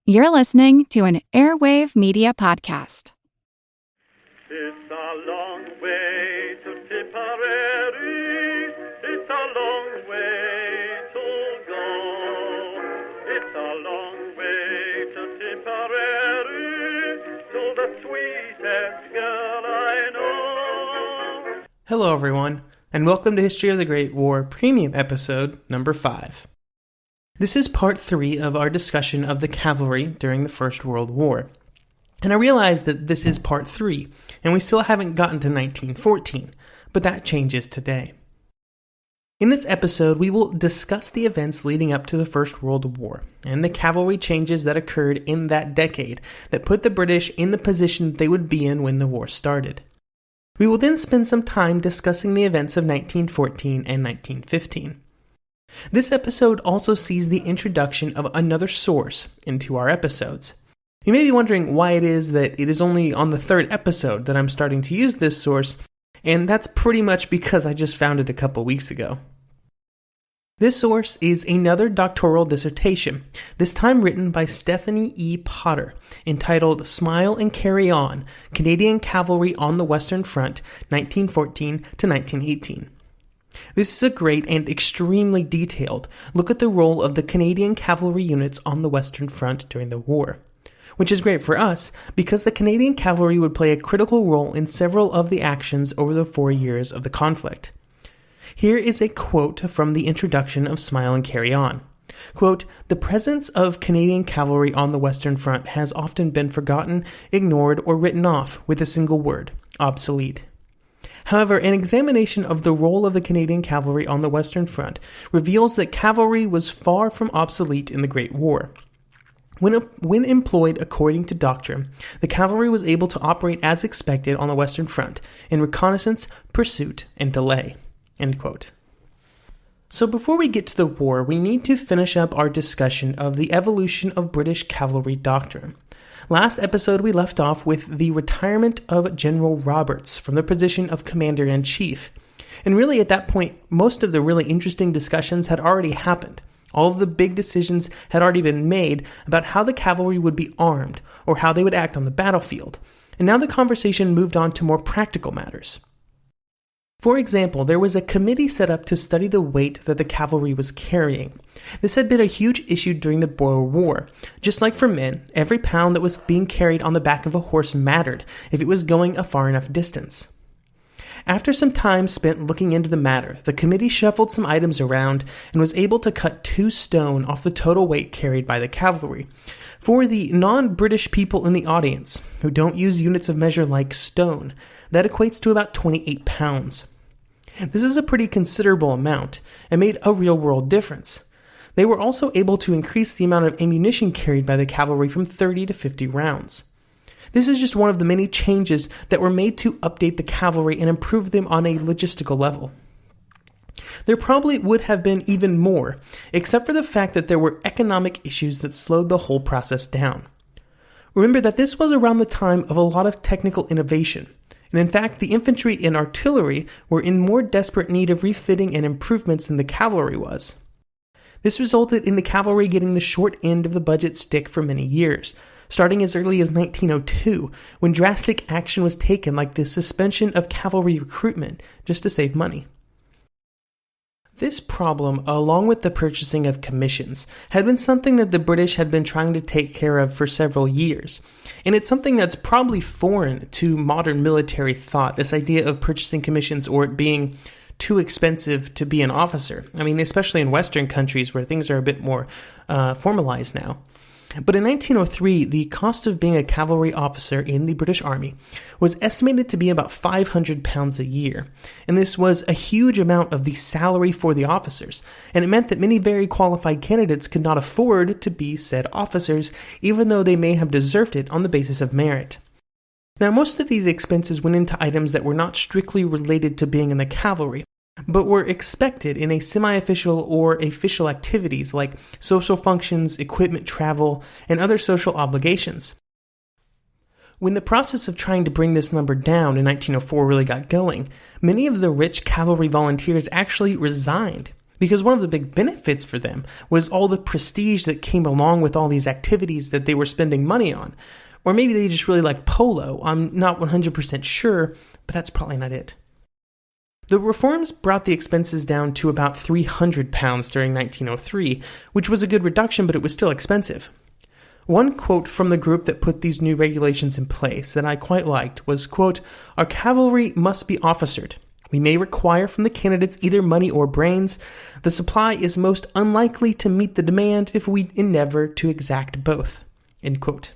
You're listening to an Airwave Media Podcast. It's a long way to Tipperary. It's a long way to go. It's a long way to Tipperary, to the sweetest girl I know. Hello everyone, and welcome to History of the Great War Premium Episode number 5. This is part 3 of our discussion of the cavalry during the First World War. And I realize that this is part 3, and we still haven't gotten to 1914, but that changes today. In this episode, we will discuss the events leading up to the First World War, and the cavalry changes that occurred in that decade that put the British in the position they would be in when the war started. We will then spend some time discussing the events of 1914 and 1915. This episode also sees the introduction of another source into our episodes. You may be wondering why it is that it is only on the 3rd episode that I'm starting to use this source, and that's pretty much because I just found it a couple weeks ago. This source is another doctoral dissertation, this time written by Stephanie E. Potter, entitled Smile and Carry On, Canadian Cavalry on the Western Front, 1914 to 1918. This is a great and extremely detailed look at the role of the Canadian cavalry units on the Western Front during the war, which is great for us because the Canadian cavalry would play a critical role in several of the actions over the 4 years of the conflict. Here is a quote from the introduction of Smile and Carry On. Quote, "The presence of Canadian cavalry on the Western Front has often been forgotten, ignored, or written off with a single word, obsolete. However, an examination of the role of the Canadian cavalry on the Western Front reveals that cavalry was far from obsolete in the Great War. When employed according to Doctrine, the cavalry was able to operate as expected on the Western Front in reconnaissance, pursuit, and delay." End quote. So before we get to the war, we need to finish up our discussion of the evolution of British cavalry doctrine. Last episode, we left off with the retirement of General Roberts from the position of Commander-in-Chief. And really, at that point, most of the really interesting discussions had already happened. All of the big decisions had already been made about how the cavalry would be armed or how they would act on the battlefield. And now the conversation moved on to more practical matters. For example, there was a committee set up to study the weight that the cavalry was carrying. This had been a huge issue during the Boer War. Just like for men, every pound that was being carried on the back of a horse mattered if it was going a far enough distance. After some time spent looking into the matter, the committee shuffled some items around and was able to cut 2 stone off the total weight carried by the cavalry. For the non-British people in the audience, who don't use units of measure like stone, that equates to about 28 pounds. This is a pretty considerable amount, and made a real-world difference. They were also able to increase the amount of ammunition carried by the cavalry from 30 to 50 rounds. This is just one of the many changes that were made to update the cavalry and improve them on a logistical level. There probably would have been even more, except for the fact that there were economic issues that slowed the whole process down. Remember that this was around the time of a lot of technical innovation. And in fact, the infantry and artillery were in more desperate need of refitting and improvements than the cavalry was. This resulted in the cavalry getting the short end of the budget stick for many years, starting as early as 1902, when drastic action was taken like the suspension of cavalry recruitment just to save money. This problem, along with the purchasing of commissions, had been something that the British had been trying to take care of for several years. And it's something that's probably foreign to modern military thought, this idea of purchasing commissions or it being too expensive to be an officer. I mean, especially in Western countries where things are a bit more formalized now. But in 1903, the cost of being a cavalry officer in the British Army was estimated to be about £500 a year, and this was a huge amount of the salary for the officers, and it meant that many very qualified candidates could not afford to be said officers, even though they may have deserved it on the basis of merit. Now, most of these expenses went into items that were not strictly related to being in the cavalry, but were expected in a semi-official or official activities like social functions, equipment travel, and other social obligations. When the process of trying to bring this number down in 1904 really got going, many of the rich cavalry volunteers actually resigned because one of the big benefits for them was all the prestige that came along with all these activities that they were spending money on. Or maybe they just really like polo. I'm not 100% sure, but that's probably not it. The reforms brought the expenses down to about £300 during 1903, which was a good reduction, but it was still expensive. One quote from the group that put these new regulations in place that I quite liked was, quote, "Our cavalry must be officered. We may require from the candidates either money or brains. The supply is most unlikely to meet the demand if we endeavor to exact both." End quote.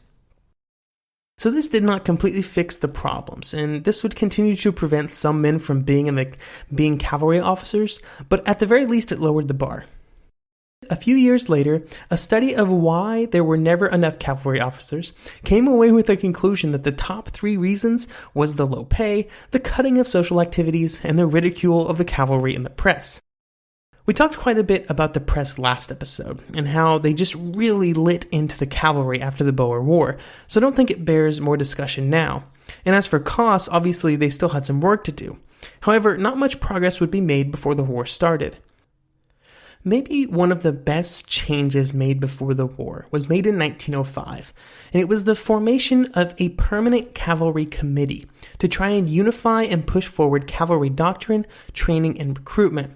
So this did not completely fix the problems, and this would continue to prevent some men from being cavalry officers, but at the very least it lowered the bar. A few years later, a study of why there were never enough cavalry officers came away with the conclusion that the top 3 reasons was the low pay, the cutting of social activities, and the ridicule of the cavalry in the press. We talked quite a bit about the press last episode, and how they just really lit into the cavalry after the Boer War, so I don't think it bears more discussion now. And as for costs, obviously they still had some work to do. However, not much progress would be made before the war started. Maybe one of the best changes made before the war was made in 1905, and it was the formation of a permanent cavalry committee to try and unify and push forward cavalry doctrine, training, and recruitment.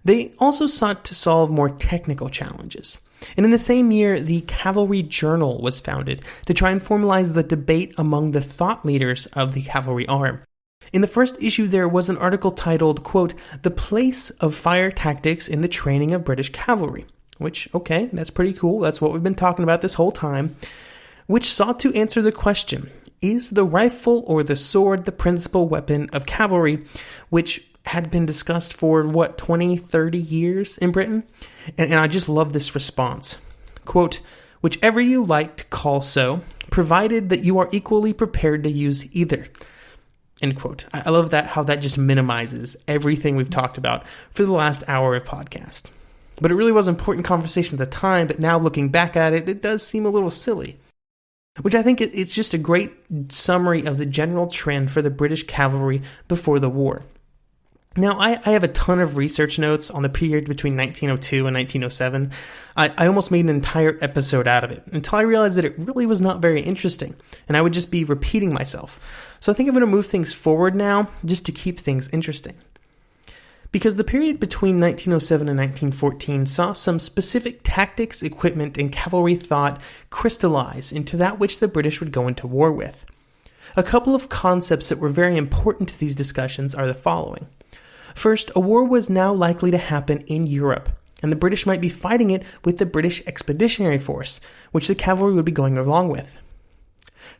They also sought to solve more technical challenges. And in the same year, the Cavalry Journal was founded to try and formalize the debate among the thought leaders of the cavalry arm. In the first issue, there was an article titled, quote, "The Place of Fire Tactics in the Training of British Cavalry," which, okay, that's pretty cool. That's what we've been talking about this whole time, which sought to answer the question, is the rifle or the sword the principal weapon of cavalry, which had been discussed for, 20, 30 years in Britain? And I just love this response. Quote, "Whichever you like to call so, provided that you are equally prepared to use either." End quote. I love that, how that just minimizes everything we've talked about for the last hour of podcast. But it really was an important conversation at the time, but now looking back at it, it does seem a little silly. Which I think it's just a great summary of the general trend for the British cavalry before the war. Now, I have a ton of research notes on the period between 1902 and 1907. I almost made an entire episode out of it until I realized that it really was not very interesting, and I would just be repeating myself. So I think I'm going to move things forward now, just to keep things interesting. Because the period between 1907 and 1914 saw some specific tactics, equipment, and cavalry thought crystallize into that which the British would go into war with. A couple of concepts that were very important to these discussions are the following. First, a war was now likely to happen in Europe, and the British might be fighting it with the British Expeditionary Force, which the cavalry would be going along with.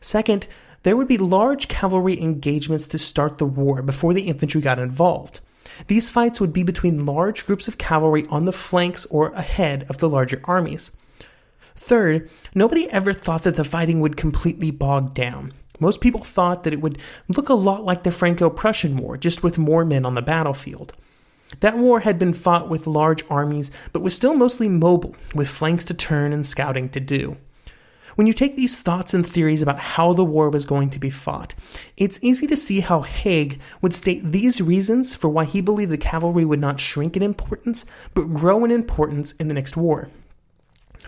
Second, there would be large cavalry engagements to start the war before the infantry got involved. These fights would be between large groups of cavalry on the flanks or ahead of the larger armies. Third, nobody ever thought that the fighting would completely bog down. Most people thought that it would look a lot like the Franco-Prussian War, just with more men on the battlefield. That war had been fought with large armies, but was still mostly mobile, with flanks to turn and scouting to do. When you take these thoughts and theories about how the war was going to be fought, it's easy to see how Haig would state these reasons for why he believed the cavalry would not shrink in importance, but grow in importance in the next war.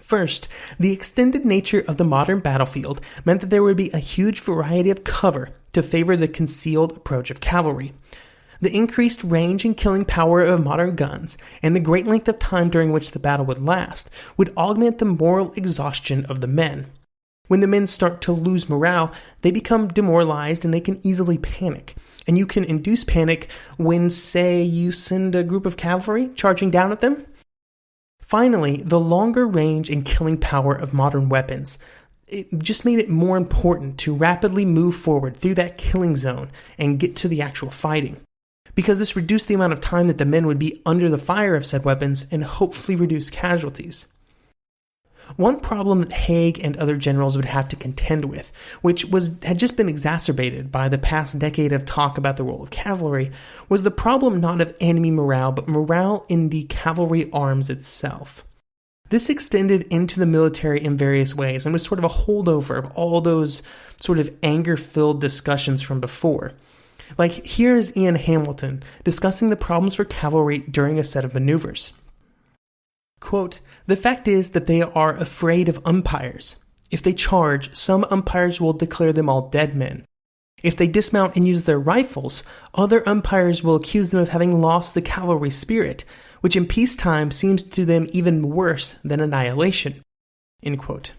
First, the extended nature of the modern battlefield meant that there would be a huge variety of cover to favor the concealed approach of cavalry. The increased range and killing power of modern guns, and the great length of time during which the battle would last, would augment the moral exhaustion of the men. When the men start to lose morale, they become demoralized and they can easily panic. And you can induce panic when, say, you send a group of cavalry charging down at them. Finally, the longer range and killing power of modern weapons, it just made it more important to rapidly move forward through that killing zone and get to the actual fighting, because this reduced the amount of time that the men would be under the fire of said weapons and hopefully reduce casualties. One problem that Haig and other generals would have to contend with, which had just been exacerbated by the past decade of talk about the role of cavalry, was the problem not of enemy morale, but morale in the cavalry arms itself. This extended into the military in various ways and was sort of a holdover of all those sort of anger-filled discussions from before. Like, here is Ian Hamilton discussing the problems for cavalry during a set of maneuvers. Quote, "The fact is that they are afraid of umpires. If they charge, some umpires will declare them all dead men. If they dismount and use their rifles, other umpires will accuse them of having lost the cavalry spirit, which in peacetime seems to them even worse than annihilation." End quote.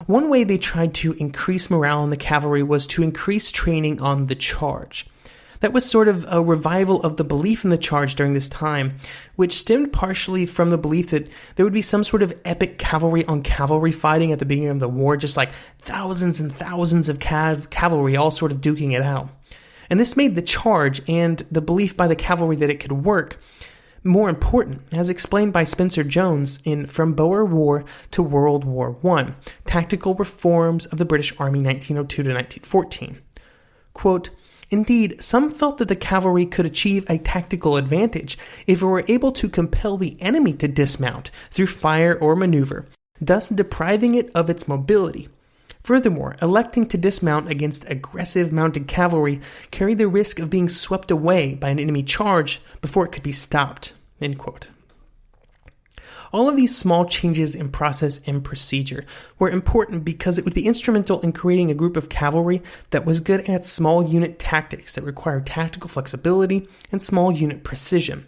One way they tried to increase morale in the cavalry was to increase training on the charge. That was sort of a revival of the belief in the charge during this time, which stemmed partially from the belief that there would be some sort of epic cavalry on cavalry fighting at the beginning of the war, just like thousands and thousands of cavalry all sort of duking it out. And this made the charge and the belief by the cavalry that it could work more important, as explained by Spencer Jones in From Boer War to World War I, Tactical Reforms of the British Army 1902 to 1914. Quote, "Indeed, some felt that the cavalry could achieve a tactical advantage if it were able to compel the enemy to dismount through fire or maneuver, thus depriving it of its mobility. Furthermore, electing to dismount against aggressive mounted cavalry carried the risk of being swept away by an enemy charge before it could be stopped." End quote. All of these small changes in process and procedure were important because it would be instrumental in creating a group of cavalry that was good at small unit tactics that required tactical flexibility and small unit precision.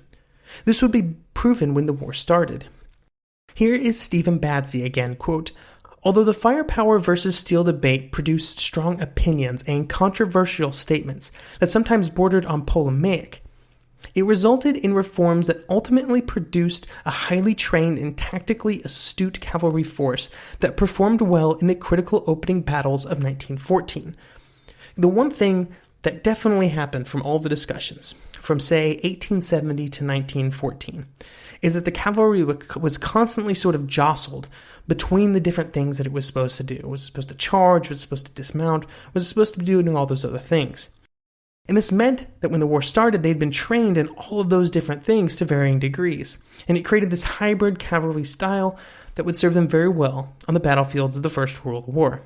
This would be proven when the war started. Here is Stephen Badsey again, quote, "Although the firepower versus steel debate produced strong opinions and controversial statements that sometimes bordered on polemic, it resulted in reforms that ultimately produced a highly trained and tactically astute cavalry force that performed well in the critical opening battles of 1914. The one thing that definitely happened from all the discussions, from say 1870 to 1914, is that the cavalry was constantly sort of jostled between the different things that it was supposed to do. Was it supposed to charge? Was it supposed to dismount? Was it supposed to be doing all those other things? And this meant that when the war started, they'd been trained in all of those different things to varying degrees. And it created this hybrid cavalry style that would serve them very well on the battlefields of the First World War.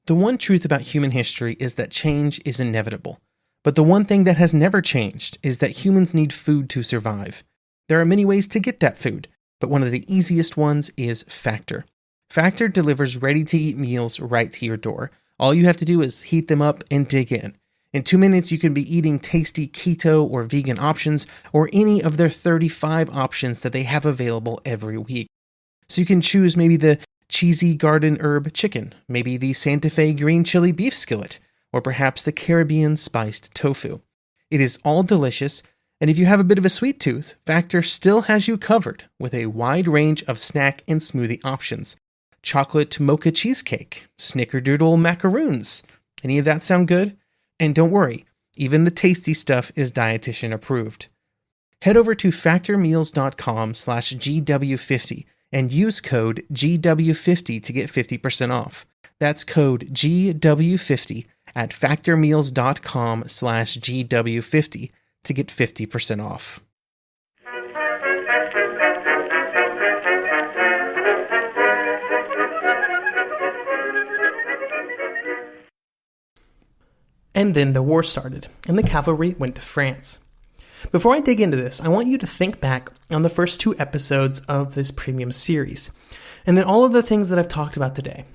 The one truth about human history is that change is inevitable. But the one thing that has never changed is that humans need food to survive. There are many ways to get that food, but one of the easiest ones is Factor. Factor delivers ready-to-eat meals right to your door. All you have to do is heat them up and dig in. In 2 minutes, you can be eating tasty keto or vegan options, or any of their 35 options that they have available every week. So you can choose maybe the cheesy garden herb chicken, maybe the Santa Fe green chili beef skillet, or perhaps the Caribbean spiced tofu. It is all delicious, and if you have a bit of a sweet tooth, Factor still has you covered with a wide range of snack and smoothie options. Chocolate mocha cheesecake, snickerdoodle macaroons. Any of that sound good? And don't worry, even the tasty stuff is dietitian approved. Head over to factormeals.com/GW50 and use code GW50 to get 50% off. That's code GW50 at factormeals.com/GW50 to get 50% off. And then the war started, and the cavalry went to France. Before I dig into this, I want you to think back on the first 2 episodes of this premium series, and then all of the things that I've talked about today.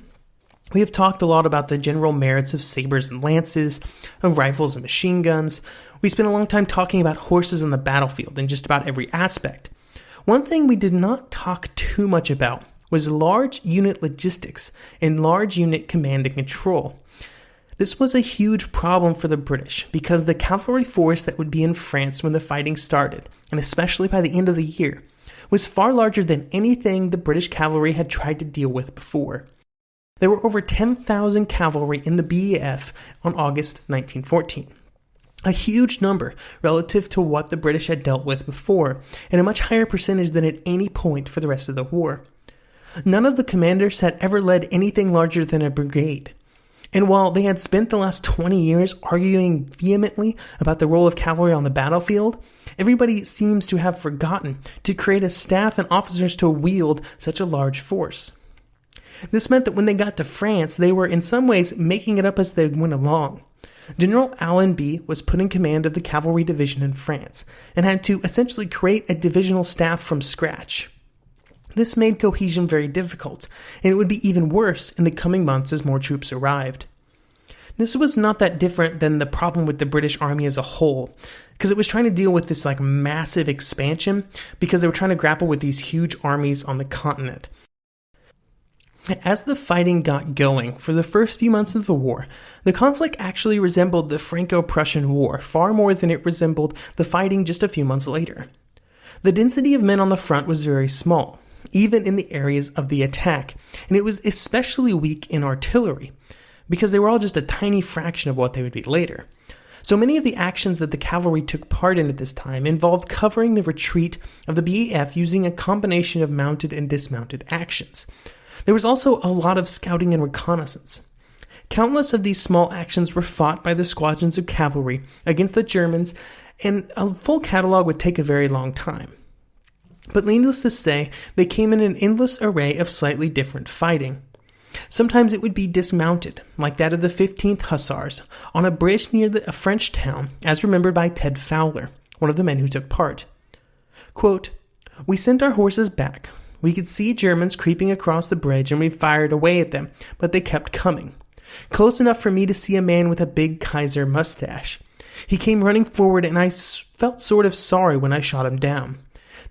We have talked a lot about the general merits of sabers and lances, of rifles and machine guns. We spent a long time talking about horses on the battlefield in just about every aspect. One thing we did not talk too much about was large unit logistics and large unit command and control. This was a huge problem for the British because the cavalry force that would be in France when the fighting started, and especially by the end of the year, was far larger than anything the British cavalry had tried to deal with before. There were over 10,000 cavalry in the BEF on August 1914. A huge number relative to what the British had dealt with before, and a much higher percentage than at any point for the rest of the war. None of the commanders had ever led anything larger than a brigade. And while they had spent the last 20 years arguing vehemently about the role of cavalry on the battlefield, everybody seems to have forgotten to create a staff and officers to wield such a large force. This meant that when they got to France, they were in some ways making it up as they went along. General Allenby was put in command of the cavalry division in France and had to essentially create a divisional staff from scratch. This made cohesion very difficult, and it would be even worse in the coming months as more troops arrived. This was not that different than the problem with the British Army as a whole, because it was trying to deal with this massive expansion because they were trying to grapple with these huge armies on the continent. As the fighting got going for the first few months of the war, the conflict actually resembled the Franco-Prussian War far more than it resembled the fighting just a few months later. The density of men on the front was very small, even in the areas of the attack, and it was especially weak in artillery, because they were all just a tiny fraction of what they would be later. So many of the actions that the cavalry took part in at this time involved covering the retreat of the BAF using a combination of mounted and dismounted actions. There was also a lot of scouting and reconnaissance. Countless of these small actions were fought by the squadrons of cavalry against the Germans, and a full catalog would take a very long time. But needless to say, they came in an endless array of slightly different fighting. Sometimes it would be dismounted, like that of the 15th Hussars, on a bridge near a French town, as remembered by Ted Fowler, one of the men who took part. Quote, "We sent our horses back. We could see Germans creeping across the bridge and we fired away at them, but they kept coming. Close enough for me to see a man with a big Kaiser mustache. He came running forward and I felt sort of sorry when I shot him down.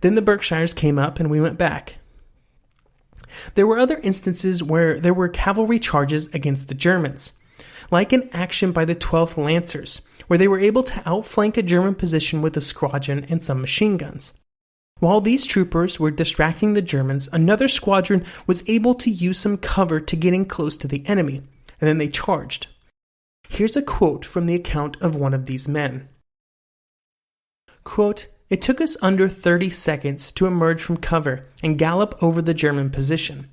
Then the Berkshires came up and we went back." There were other instances where there were cavalry charges against the Germans, like an action by the 12th Lancers, where they were able to outflank a German position with a squadron and some machine guns. While these troopers were distracting the Germans, another squadron was able to use some cover to get in close to the enemy, and then they charged. Here's a quote from the account of one of these men. Quote, "It took us under 30 seconds to emerge from cover and gallop over the German position.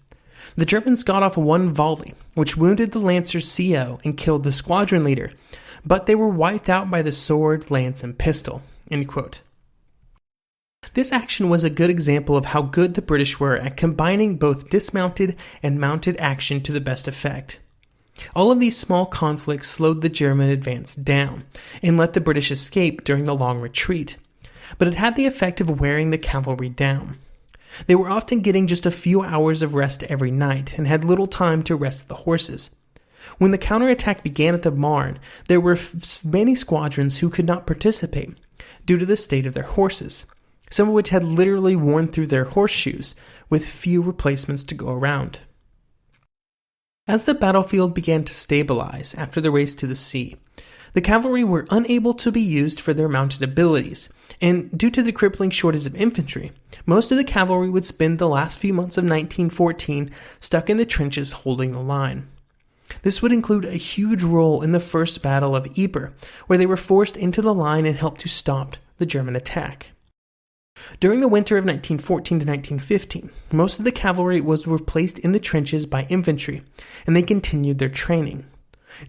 The Germans got off one volley, which wounded the Lancer's CO and killed the squadron leader, but they were wiped out by the sword, lance, and pistol." End quote. This action was a good example of how good the British were at combining both dismounted and mounted action to the best effect. All of these small conflicts slowed the German advance down and let the British escape during the long retreat, but it had the effect of wearing the cavalry down. They were often getting just a few hours of rest every night and had little time to rest the horses. When the counterattack began at the Marne, there were many squadrons who could not participate due to the state of their horses, some of which had literally worn through their horseshoes, with few replacements to go around. As the battlefield began to stabilize after the race to the sea, the cavalry were unable to be used for their mounted abilities, and due to the crippling shortage of infantry, most of the cavalry would spend the last few months of 1914 stuck in the trenches holding the line. This would include a huge role in the First Battle of Ypres, where they were forced into the line and helped to stop the German attack. During the winter of 1914 to 1915, most of the cavalry was replaced in the trenches by infantry, and they continued their training.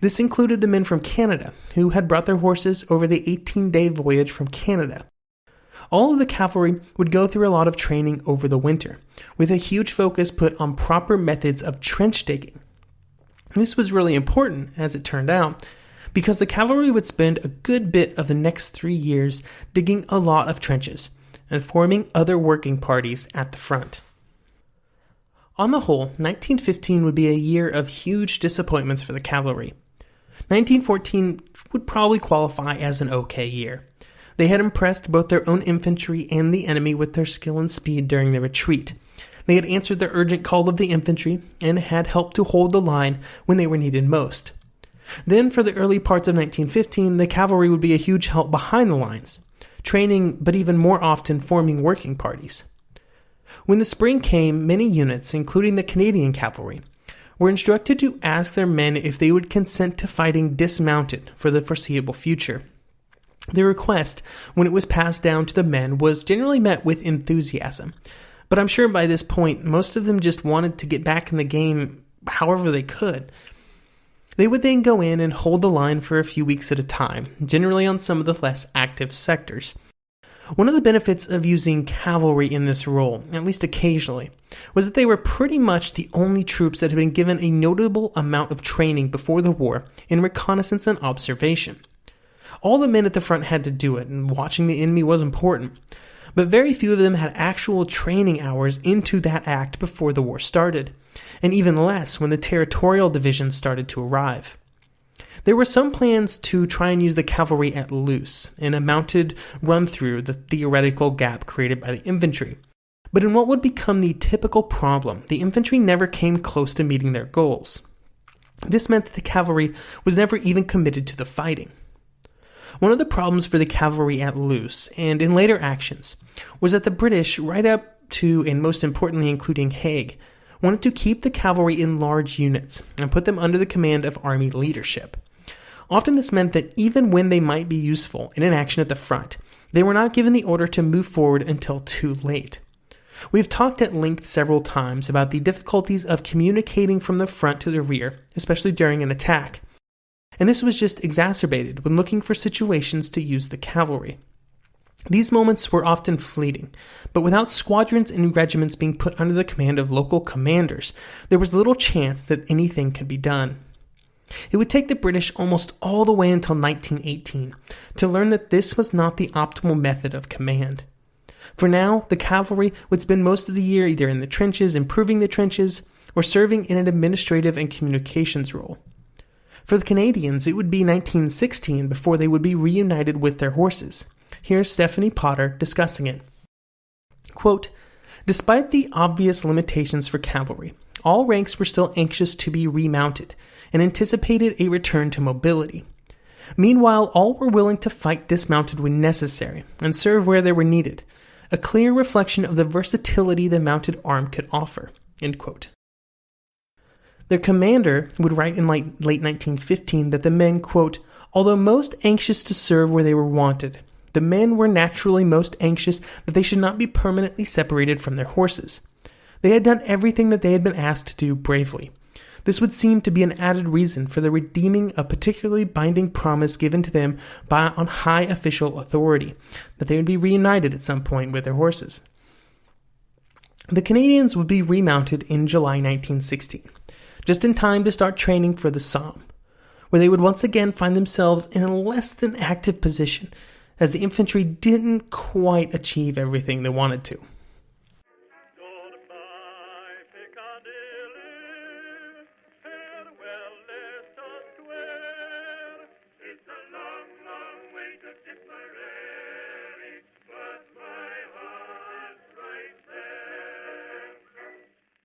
This included the men from Canada, who had brought their horses over the 18-day voyage from Canada. All of the cavalry would go through a lot of training over the winter, with a huge focus put on proper methods of trench digging. This was really important, as it turned out, because the cavalry would spend a good bit of the next 3 years digging a lot of trenches and forming other working parties at the front. On the whole, 1915 would be a year of huge disappointments for the cavalry. 1914 would probably qualify as an okay year. They had impressed both their own infantry and the enemy with their skill and speed during the retreat. They had answered the urgent call of the infantry and had helped to hold the line when they were needed most. Then, for the early parts of 1915, the cavalry would be a huge help behind the lines, training but even more often forming working parties. When the spring came, many units, including the Canadian cavalry, were instructed to ask their men if they would consent to fighting dismounted for the foreseeable future. The request, when it was passed down to the men, was generally met with enthusiasm, but I'm sure by this point most of them just wanted to get back in the game however they could. They would then go in and hold the line for a few weeks at a time, generally on some of the less active sectors. One of the benefits of using cavalry in this role, at least occasionally, was that they were pretty much the only troops that had been given a notable amount of training before the war in reconnaissance and observation. All the men at the front had to do it, and watching the enemy was important, but very few of them had actual training hours into that act before the war started, and even less when the territorial divisions started to arrive. There were some plans to try and use the cavalry at loose, in a mounted run through the theoretical gap created by the infantry. But in what would become the typical problem, the infantry never came close to meeting their goals. This meant that the cavalry was never even committed to the fighting. One of the problems for the cavalry at loose, and in later actions, was that the British, right up to and most importantly including Haig, wanted to keep the cavalry in large units and put them under the command of army leadership. Often this meant that even when they might be useful in an action at the front, they were not given the order to move forward until too late. We've talked at length several times about the difficulties of communicating from the front to the rear, especially during an attack. And this was just exacerbated when looking for situations to use the cavalry. These moments were often fleeting, but without squadrons and regiments being put under the command of local commanders, there was little chance that anything could be done. It would take the British almost all the way until 1918 to learn that this was not the optimal method of command. For now, the cavalry would spend most of the year either in the trenches, improving the trenches, or serving in an administrative and communications role. For the Canadians, it would be 1916 before they would be reunited with their horses. Here's Stephanie Potter discussing it. Quote, "Despite the obvious limitations for cavalry, all ranks were still anxious to be remounted and anticipated a return to mobility. Meanwhile, all were willing to fight dismounted when necessary and serve where they were needed, a clear reflection of the versatility the mounted arm could offer." End quote. Their commander would write in late 1915 that the men, quote, "although most anxious to serve where they were wanted, the men were naturally most anxious that they should not be permanently separated from their horses. They had done everything that they had been asked to do bravely. This would seem to be an added reason for the redeeming a particularly binding promise given to them on high official authority, that they would be reunited at some point with their horses." The Canadians would be remounted in July 1916, just in time to start training for the Somme, where they would once again find themselves in a less than active position, as the infantry didn't quite achieve everything they wanted to.